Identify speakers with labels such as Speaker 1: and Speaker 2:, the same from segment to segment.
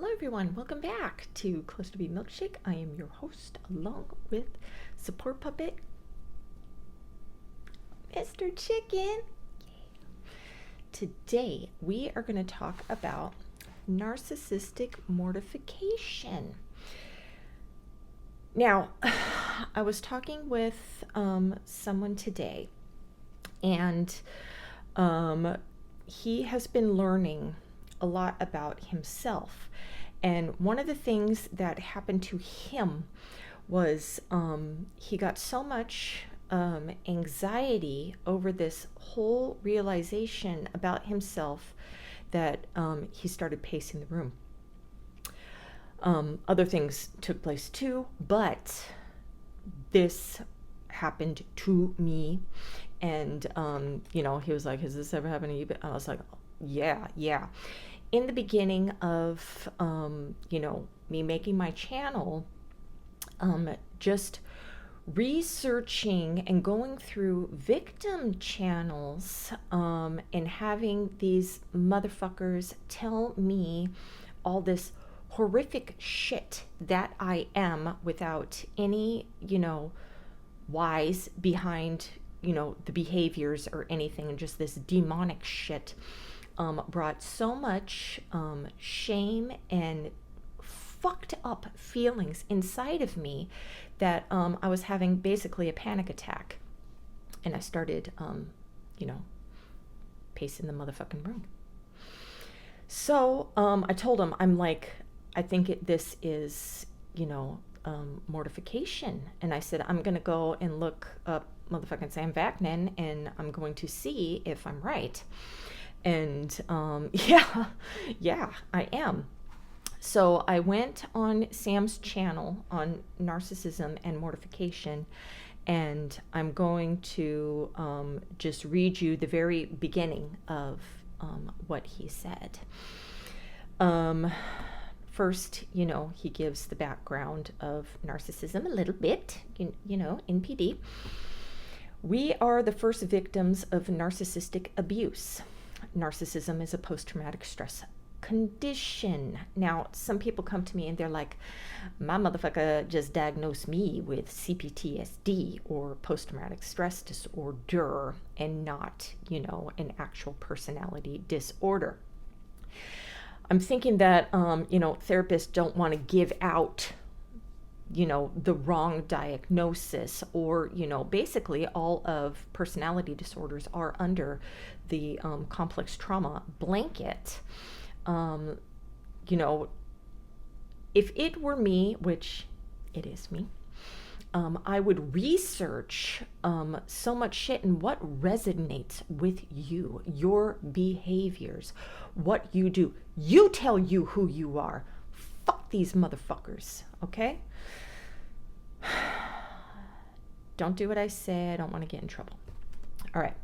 Speaker 1: Hello everyone, welcome back to Close to Be Milkshake. I am your host along with support puppet, Mr. Chicken. Today we are going to talk about narcissistic mortification. Now, I was talking with someone today, and he has been learning a lot about himself. And one of the things that happened to him was he got so much anxiety over this whole realization about himself that he started pacing the room. Other things took place too, but this happened to me. And, he was like, has this ever happened to you? But I was like, yeah. In the beginning of, me making my channel, just researching and going through victim channels, and having these motherfuckers tell me all this horrific shit that I am without any, whys behind, the behaviors or anything, and just this demonic shit. Brought so much shame and fucked up feelings inside of me that I was having basically a panic attack. And I started, pacing the motherfucking room. So I told him, I'm like, I think this is, mortification. And I said, I'm going to go and look up motherfucking Sam Vaknin, and I'm going to see if I'm right. And yeah, I am. So I went on Sam's channel on narcissism and mortification, and I'm going to just read you the very beginning of what he said. First, he gives the background of narcissism a little bit, NPD. We are the first victims of narcissistic abuse. Narcissism is a post-traumatic stress condition. Now, some people come to me and they're like, my motherfucker just diagnosed me with CPTSD or post-traumatic stress disorder and not, an actual personality disorder. I'm thinking that, therapists don't want to give out the wrong diagnosis, or, basically all of personality disorders are under the complex trauma blanket. If it were me, which it is me, I would research so much shit and what resonates with you, your behaviors, what you do. You tell you who you are. Fuck these motherfuckers, okay? Don't do what I say. I don't want to get in trouble. All right.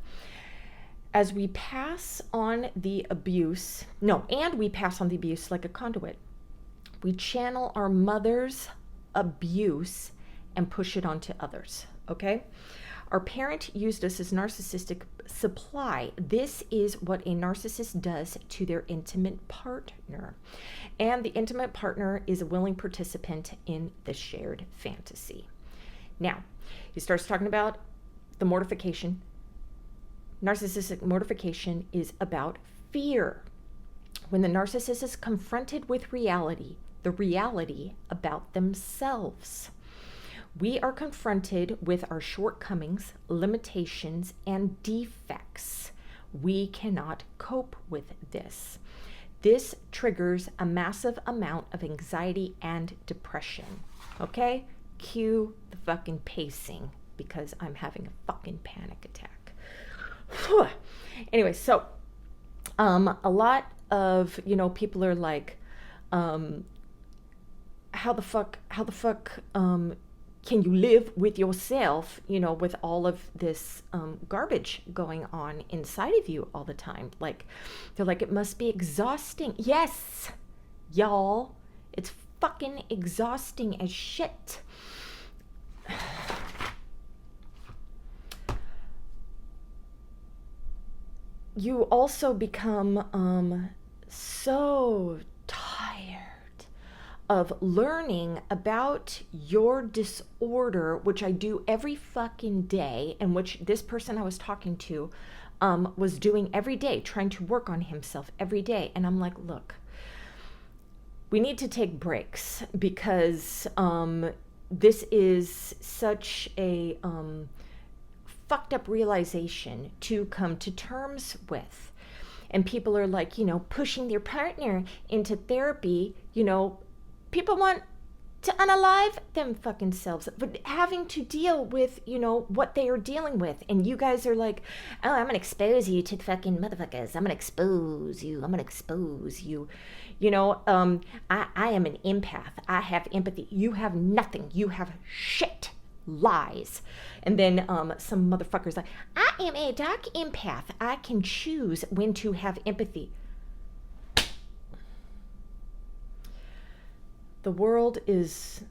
Speaker 1: As we pass on the abuse, we pass on the abuse like a conduit. We channel our mother's abuse and push it onto others, okay? Our parent used us as narcissistic supply. This is what a narcissist does to their intimate partner. And the intimate partner is a willing participant in the shared fantasy. Now, he starts talking about the mortification. Narcissistic mortification is about fear. When the narcissist is confronted with reality, the reality about themselves. We are confronted with our shortcomings, limitations, and defects. We cannot cope with this. This triggers a massive amount of anxiety and depression. Okay? Cue the fucking pacing, because I'm having a fucking panic attack. Anyway, so a lot of, people are like, how the fuck can you live with yourself, with all of this garbage going on inside of you all the time? Like, they're like, it must be exhausting. Yes, y'all, it's fucking exhausting as shit. You also become so tired of learning about your disorder, which I do every fucking day, and which this person I was talking to was doing every day, trying to work on himself every day. And I'm like, look, we need to take breaks because this is such a fucked up realization to come to terms with. And people are like, pushing their partner into therapy. People want to unalive them fucking selves, but having to deal with, what they are dealing with. And you guys are like, oh, I'm going to expose you to fucking motherfuckers. I'm going to expose you. I'm going to expose you. I am an empath. I have empathy. You have nothing. You have shit. Lies. And then some motherfuckers like, I am a dark empath. I can choose when to have empathy. The world is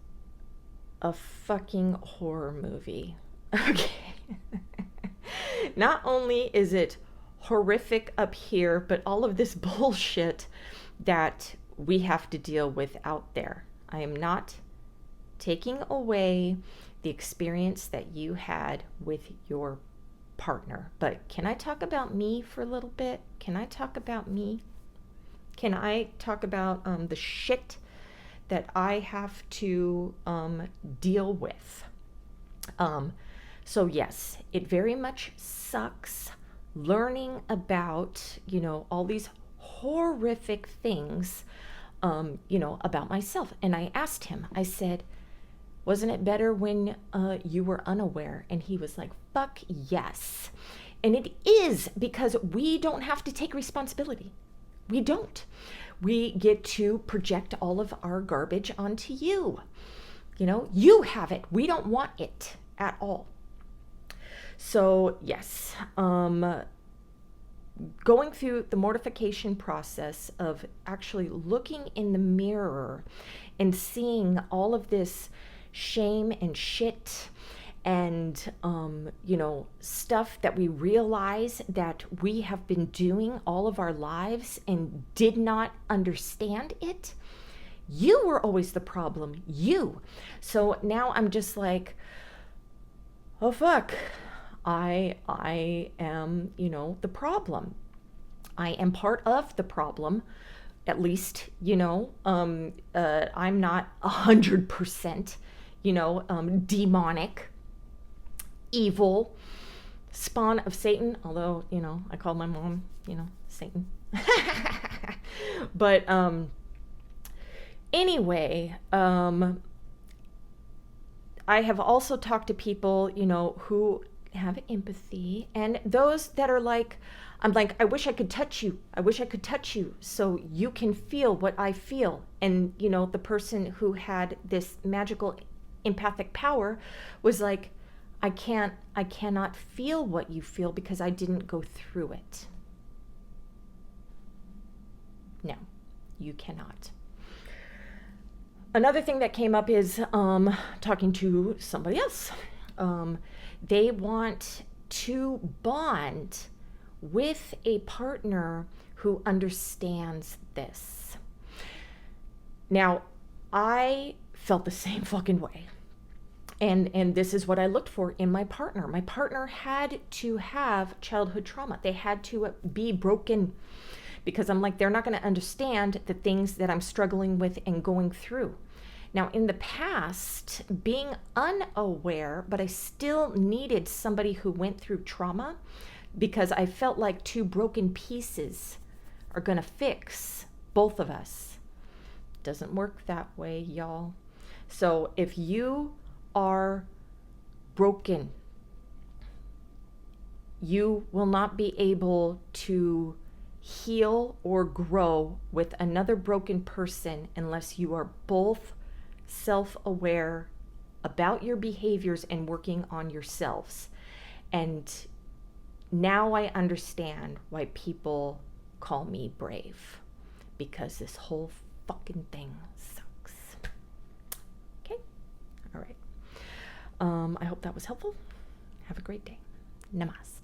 Speaker 1: a fucking horror movie. Okay. Not only is it horrific up here, but all of this bullshit that we have to deal with out there. I am not taking away the experience that you had with your partner. But can I talk about me for a little bit? Can I talk about me? Can I talk about the shit that I have to deal with? So yes, it very much sucks learning about, all these horrific things, about myself. And I asked him, I said, wasn't it better when you were unaware? And he was like, fuck yes. And it is, because we don't have to take responsibility. We don't. We get to project all of our garbage onto you. You have it. We don't want it at all. So yes, going through the mortification process of actually looking in the mirror and seeing all of this shame and shit and stuff that we realize that we have been doing all of our lives and did not understand it. You were always the problem, you. So now I'm just like, oh fuck, I am, the problem. I am part of the problem. At least, I'm not 100%, demonic, evil, spawn of Satan. Although, I call my mom, Satan. But anyway, I have also talked to people, who have empathy, and those that are like, I'm like, I wish I could touch you. I wish I could touch you so you can feel what I feel. And, the person who had this magical empathic power was like, I cannot feel what you feel because I didn't go through it. No, you cannot. Another thing that came up is talking to somebody else. They want to bond with a partner who understands this. Now, I felt the same fucking way. And this is what I looked for in my partner. My partner had to have childhood trauma. They had to be broken, because I'm like, they're not going to understand the things that I'm struggling with and going through. Now, in the past, being unaware, but I still needed somebody who went through trauma, because I felt like two broken pieces are going to fix both of us. Doesn't work that way, y'all. So if you are broken, you will not be able to heal or grow with another broken person unless you are both self-aware about your behaviors and working on yourselves. And now I understand why people call me brave, because this whole fucking thing sucks. Okay? All right. I hope that was helpful. Have a great day. Namaste.